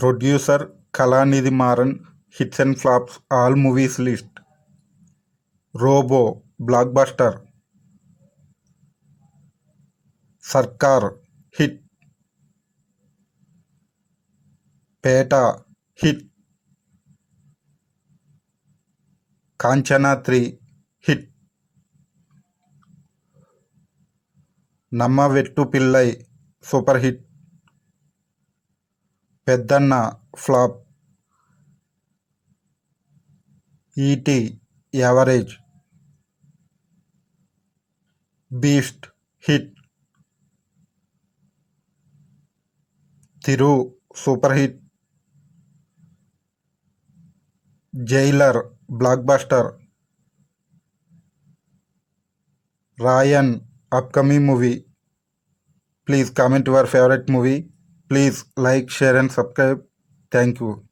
Producer Kalanithi Maran. Hits and flops all movies list. Robo blockbuster. Sarkar hit. Petta hit. Kanchana 3 hit. Namma Veettu Pillai super hit. Peddanna flop. ET average. Beast hit. Thiru super hit. Jailer blockbuster. Raayan upcoming movie. Please comment your favorite movie. Please like, share and subscribe. Thank you.